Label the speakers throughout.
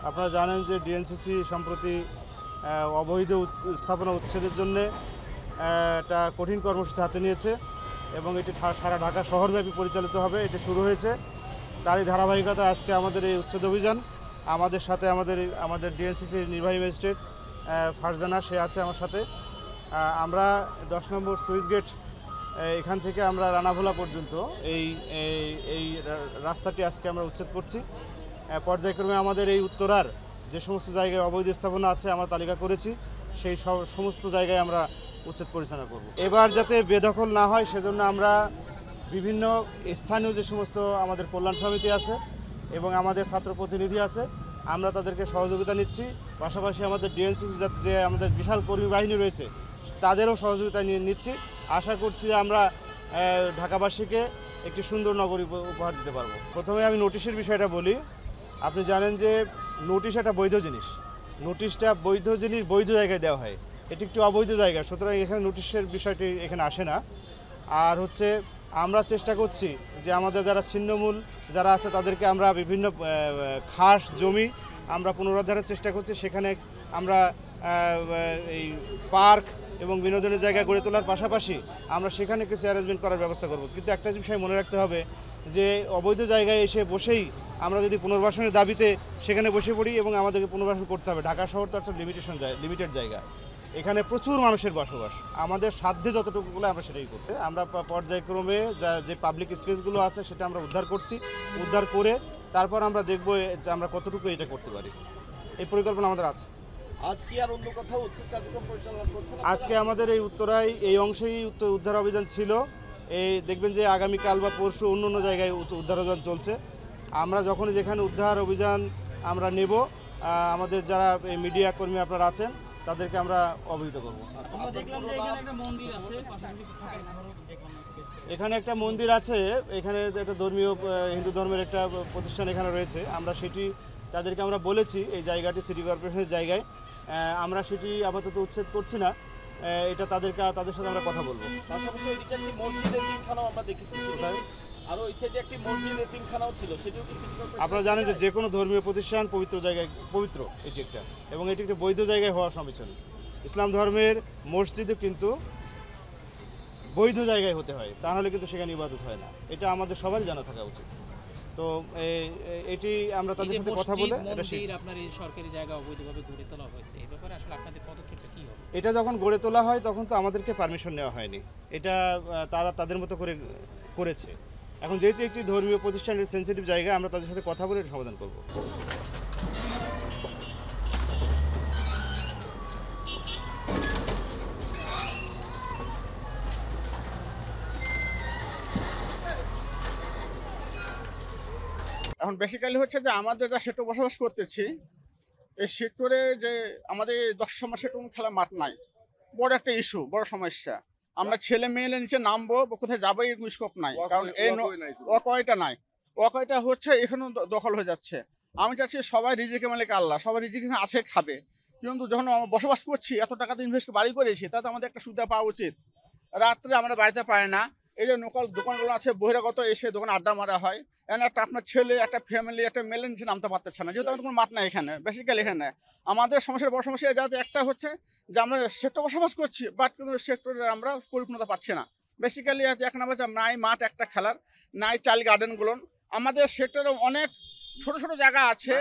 Speaker 1: আপনারা জানেন যে ডিএনসিসি সম্প্রতি অবৈধ স্থাপনা উচ্ছেদের জন্য একটা কঠিন কর্মসূচি হাতে নিয়েছে এবং এটি সারা ঢাকা শহরব্যাপী পরিচালিত হবে। এটি শুরু হয়েছে, তারই ধারাবাহিকতা আজকে আমাদের এই উচ্ছেদ অভিযান। আমাদের সাথে আমাদের ডিএনসিসির নির্বাহী ম্যাজিস্ট্রেট ফারজানা, সে আছে আমার সাথে। আমরা 10 নম্বর সুইচ গেট এখান থেকে আমরা রানাভোলা পর্যন্ত এই রাস্তাটি আজকে আমরা উচ্ছেদ করছি। পর্যায়ক্রমে আমাদের এই উত্তরার যে সমস্ত জায়গায় অবৈধ স্থাপনা আছে আমরা তালিকা করেছি, সেই সমস্ত জায়গায় আমরা উচ্ছেদ পরিচালনা করব। এবার যাতে বেদখল না হয় সেজন্য আমরা বিভিন্ন স্থানীয় যে সমস্ত আমাদের কল্যাণ সমিতি আছে এবং আমাদের ছাত্র প্রতিনিধি আছে, আমরা তাদেরকে সহযোগিতা নিচ্ছি। পাশাপাশি আমাদের ডিএনসিসি যে আমাদের বিশাল কর্মী বাহিনী রয়েছে তাদেরও সহযোগিতা নিচ্ছি। আশা করছি যে আমরা ঢাকাবাসীকে একটি সুন্দর নগরী উপহার দিতে পারবো। প্রথমে আমি নোটিশের বিষয়টা বলি। আপনি জানেন যে নোটিশ একটা বৈধ জিনিস, নোটিশটা বৈধ জিনিস বৈধ জায়গায় দেওয়া হয়, এটি একটি অবৈধ জায়গা, সুতরাং এখানে নোটিশের বিষয়টি এখানে আসে না। আর হচ্ছে আমরা চেষ্টা করছি যে আমাদের যারা ছিন্নমূল যারা আছে তাদেরকে আমরা বিভিন্ন খাস জমি আমরা পুনরুদ্ধারের চেষ্টা করছি। সেখানে আমরা এই পার্ক এবং বিনোদনের জায়গা গড়ে তোলার পাশাপাশি আমরা সেখানে কিছু অ্যারেঞ্জমেন্ট করার ব্যবস্থা করব। কিন্তু একটা বিষয় মনে রাখতে হবে যে অবৈধ জায়গায় এসে বসেই আমরা যদি পুনর্বাসনের দাবিতে সেখানে বসে পড়ি এবং আমাদেরকে পুনর্বাসন করতে হবে। ঢাকা শহর তো একটা লিমিটেড জায়গা, এখানে প্রচুর মানুষের বসবাস, আমাদের সাধ্যে যতটুকুগুলো আমরা সেটাই করতে। আমরা পর্যায়ক্রমে যে পাবলিক স্পেসগুলো আছে সেটা আমরা উদ্ধার করছি, উদ্ধার করে তারপর আমরা দেখব যে আমরা কতটুকু এটা করতে পারি। এই পরিকল্পনা আমাদের আছে।
Speaker 2: আজকে আর অন্য কোথাও উচ্ছেদ কার্যক্রম পরিচালনা করছেন?
Speaker 1: আজকে আমাদের এই উত্তরায় এই অংশেই উদ্ধার অভিযান ছিল। এই দেখবেন যে আগামীকাল বা পরশু অন্য জায়গায় উদ্ধার অভিযান চলছে। আমরা যখনই যেখানে উদ্ধার অভিযান আমরা নেব, আমাদের যারা মিডিয়া কর্মী আপনারা আছেন তাদেরকে আমরা অবহিত করব। এখানে একটা মন্দির আছে, এখানে একটা ধর্মীয় হিন্দু ধর্মের একটা প্রতিষ্ঠান এখানে রয়েছে। আমরা সেটি তাদেরকে আমরা বলেছি এই জায়গাটি সিটি কর্পোরেশনের জায়গায়, আমরা সেটি আপাতত উচ্ছেদ করছি না, এটা তাদের সাথে আমরা কথা বলবো।
Speaker 2: পাশাপাশি এদিকে একটি মসজিদের তিনখানাও আমরা দেখেছি, আর ওই সাইডে একটি মসজিদের তিনখানাও ছিল, সেটিও কি সিটি কর্পোরেশন?
Speaker 1: আপনারা জানেন যে কোনো ধর্মীয় প্রতিষ্ঠান পবিত্র জায়গায় পবিত্র, এটি একটা, এবং এটি একটা বৈধ জায়গায় হওয়া সমীচীন। ইসলাম ধর্মের মসজিদও কিন্তু বৈধ জায়গায় হতে হয়, তাহলে কিন্তু সেখানে ইবাদত হয় না, এটা আমাদের সবারই জানা থাকা উচিত। তো এটি আমরা তাদের সাথে কথা বলে
Speaker 3: আপনার এই সরকারি জায়গা অবৈধভাবে গড়ে তোলা হয়েছে, এই ব্যাপারে আসলে আপনাদের পদক্ষেপটা কি হবে?
Speaker 1: এটা যখন গড়ে তোলা হয় তখন তো আমাদেরকে পারমিশন নেওয়া হয়নি, এটা তারা তাদের মতো করে করেছে। এখন যেহেতু একটি ধর্মীয় প্রতিষ্ঠানের সেন্সিটিভ জায়গা, আমরা তাদের সাথে কথা বলে সমাধান করব।
Speaker 4: এখন বেসিক্যালি হচ্ছে যে আমাদের যা সেক্টর বসবাস করতেছি, এই সেক্টরে যে আমাদের 10 নম্বর সেক্টর খেলার মাঠ নাই, বড় একটা ইস্যু, বড় সমস্যা। আমরা ছেলে মেয়েলে নিচে নামবো কোথায় যাবো এর স্কোপ নাই, কারণ এই ওয়াকওয়েটা নাই, ওয়াকওয়েটা হচ্ছে এখানেও দখল হয়ে যাচ্ছে। আমি চাচ্ছি সবাই রিজিকে মালিক আল্লাহ, সবাই রিজিকে আছে খাবে, কিন্তু যখন বসবাস করছি এত টাকা দিয়ে ইনভেস্ট বাড়ি করেছি, তাতে আমাদের একটা সুবিধা পাওয়া উচিত। রাত্রে আমরা বাড়িতে পাই না, এই যে লোকাল দোকানগুলো আছে বহিরাগত এসে দোকানে আড্ডা মারা হয়, একটা আপনার ছেলে একটা ফ্যামিলি একটা মেলে নিচে নামতে পারতেছে না, যেহেতু আমাদের কোনো মাঠ নাই এখানে। বেসিক্যালি এখানে আমাদের সমস্যার বড় সমস্যা যাতে একটা হচ্ছে যে আমরা সেক্টর বসবাস করছি, বাট কিন্তু সেক্টরে আমরা পরিপূর্ণতা পাচ্ছি না। বেসিক্যালি আছে এক নম্বর নাই মাঠ একটা খেলার, নাই চাইল্ড গার্ডেনগুলো। আমাদের সেক্টরে অনেক ছোট ছোট জায়গা আছে,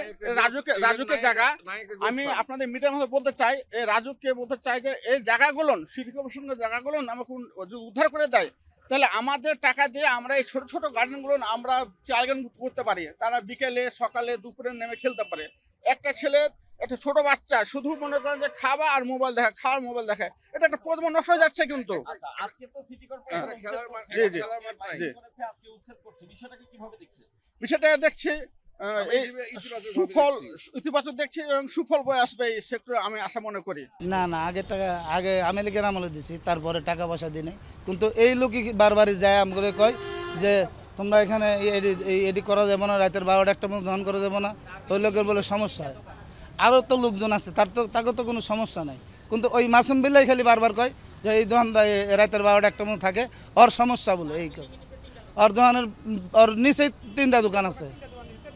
Speaker 4: রাজুকের জায়গা। আমি আপনাদের মিডিয়ার মধ্যে বলতে চাই, এই রাজুককে বলতে চাই যে এই জায়গাগুলো সিটি কর্পোরেশনের জায়গাগুলো আমাকে উদ্ধার করে দেয়, তাহলে আমাদের টাকা দিয়ে আমরা এই ছোট ছোট গার্ডেনগুলো আমরা চাইল্ড গার্ডেন করতে পারি, তারা বিকেলে সকালে দুপুরে নেমে খেলতে পারে। একটা ছেলের একটা ছোট বাচ্চা শুধু মনে করেন যে খাওয়া আর মোবাইল দেখা, খাওয়ার মোবাইল দেখা, এটা একটা প্রজন্ম নষ্ট হয়ে যাচ্ছে। কিন্তু
Speaker 2: আজকে তো সিটি কর্পোরেশন আজকে উচ্ছেদ করছে, বিষয়টাকে কিভাবে দেখছেন?
Speaker 4: বিষয়টা দেখছি সুফল ইতিবাচক দেখছি এবং সুফল বয়ে আসবে এই সেক্টরে, আমি আশা মনে করি।
Speaker 5: না আগে আওয়ামী লীগের আমলে দিছি, তারপরে টাকা পয়সা দিই নাই, কিন্তু এই লোকই বারবারই যায় আমরে কয় যে তোমরা এখানে এডি করা যাবে না, রাতের 12টা একটা মতো দহন করা যাবে না, ওই লোকের বলে সমস্যা হয়। আরও তো লোকজন আছে, তাকে তো কোনো সমস্যা নাই, কিন্তু ওই মাসুম বিল্লাই খালি বারবার কয় যে এই দোকানদার রাতের 12টা একটা মতো থাকে, ওর সমস্যা বলে এই কয়। ওর দোকানের ওর নিচেই 3টা দোকান আছে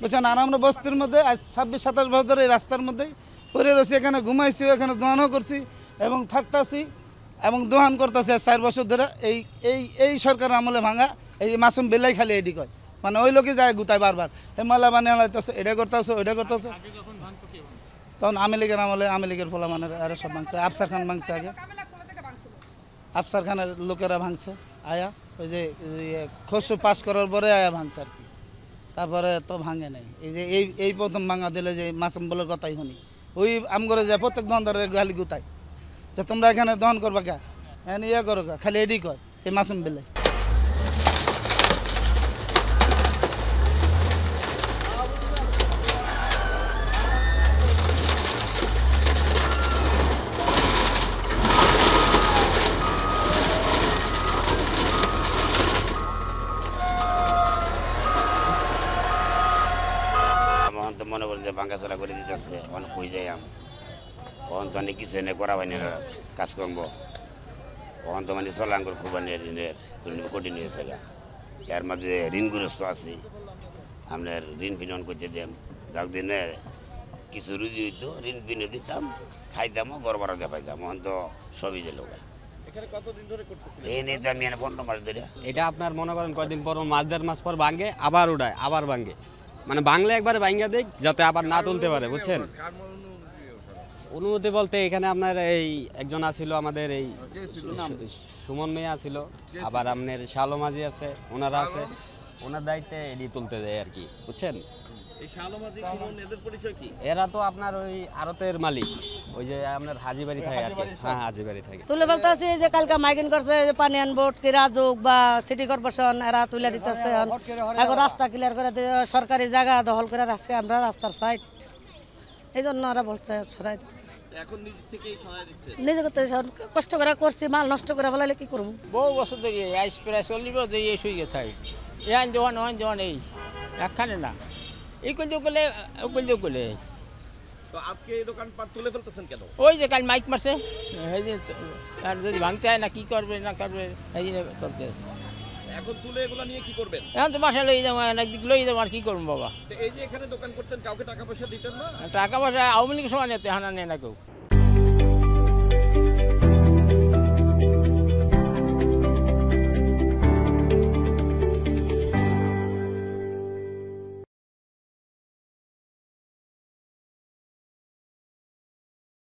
Speaker 5: বুঝছেন। আর আমরা বস্তির মধ্যে আজ 26-27 বছর এই রাস্তার মধ্যেই পরে রয়েছি, এখানে ঘুমাইছি, এখানে দোকানও করছি এবং থাকতাছি এবং দোকান করতেছি 4 বছর ধরে। এই এই এই সরকার আমলে ভাঙা এই মাসুম বিল্লাই খালি এডি কয়, মানে ওই লোকই যায় গুতায় বারবার হেমালা বানিয়ে আলাইতেছে, এটা করতেছো ওইটা করতেছো। তখন আওয়ামী লীগের আমলে আওয়ামী লীগের ফলা মানে আরে সব ভাঙছে, আফসার খান ভাঙছে আগে, আফসার খানের লোকেরা ভাঙছে আয়া, ওই যে খসু পাস করার পরে আয়া ভাঙছে আর কি, তারপরে তো ভাঙে নাই। এই যে এই প্রথম ভাঙা দিলে যে মাসুম বলের কথাই শুনি, ওই আম করে যায় প্রত্যেক দোকানদারের গালি গুতায় যে তোমরা এখানে দহন করবা কে, এখানে ইয়ে করো কা, খালি এডি কয় এই মাসুম বিল্লাই।
Speaker 6: তখন তো মনে করেন যে ভাঙ্গাচোরা করে দিতেছে, অনেক কই যাই তখন তো অনেক কিছু এনে করা হয়নি কাজ করবো, তখন তো মানে চলাঙ্কর খুব ঋণের কঠিন হয়েছে গা। এর মধ্যে ঋণগ্রস্ত আছি, আপনার ঋণ ফিনন করতে দেম, যাক দিনে কিছু রুজি হইতো ঋণ ফিনে দিতাম, খাইতামও গড় বাড়া দিয়ে পাইতাম, তখন তো সবই যে লোক।
Speaker 2: এখানে কতদিন ধরে করতেছেন?
Speaker 6: এই নিয়ে তো আমি 15 মাস ধরে।
Speaker 7: এটা আপনার মনে করেন কয়দিন পর মাস 1.5 মাস পর ভাঙে, আবার উঠায়, আবার ভাঙে, মানে বাংলা একবারে ভাঙ্গা দেখ যাতে আবার না তুলতে পারে বুঝছেন। অনুমতি বলতে এখানে আপনার এই একজন আছিল আমাদের এই সুমন মেয়ে আছিল, আবার আপনার শালো মাঝি আছে, ওনারা আছে, ওনার দায়িত্বে এটি তুলতে দেয় আর কি বুঝছেন।
Speaker 2: এই শালমাজি সুমন এদের পরিচয় কি?
Speaker 7: এরা তো আপনার ওই আড়তের মালিক, ওই যে আপনার হাজিবাড়ি থাকে আর কি। হ্যাঁ হাজিবাড়ি থাকে।
Speaker 8: তুলে ফেলতেছি যে কালকে মাইকিং করছে যে পানি আনবোর্ড কি রাজুক বা সিটি কর্পোরেশন এরা তুলে দিতেছে, এখন রাস্তা ক্লিয়ার করে দিয়ে সরকারি জায়গা দখল করে রাখছে আমরা রাস্তার সাইড, এই জন্য ওরা বলছে সরাই দিতেছে।
Speaker 2: এখন নিজ থেকেই সহায় দিচ্ছে।
Speaker 8: নিজে করতে কষ্ট করে করছি, মাল নষ্ট করে ফেলালে কি করবো।
Speaker 9: বহু বছর ধরে আইস প্রায় 40 বছর ধরে শুয়ে গেছে। ইয়ান দোকান ওয়ান দোকান এই একখানে না, এই করলে করলে
Speaker 2: তো আজকে এই দোকান পাট তুলে ফেলতেছেন কেন?
Speaker 9: ওই যে কাল মাইক মারছে, এই যে আর যদি ভাঙতে হয় না কি করবে না করবে এই যে চলতে আছে।
Speaker 2: এখন তুলে এগুলো নিয়ে কি করবেন?
Speaker 9: এখন তো বাসা লই যাবো, একদিক লই যাবো, আর কি করবো বাবা।
Speaker 2: তো এই যে এখানে দোকান করতেন কাউকে টাকা পয়সা দিতেন না?
Speaker 9: টাকা পয়সা আওয়ামী লীগের সময় নিতে হানা নেয় না কেউ।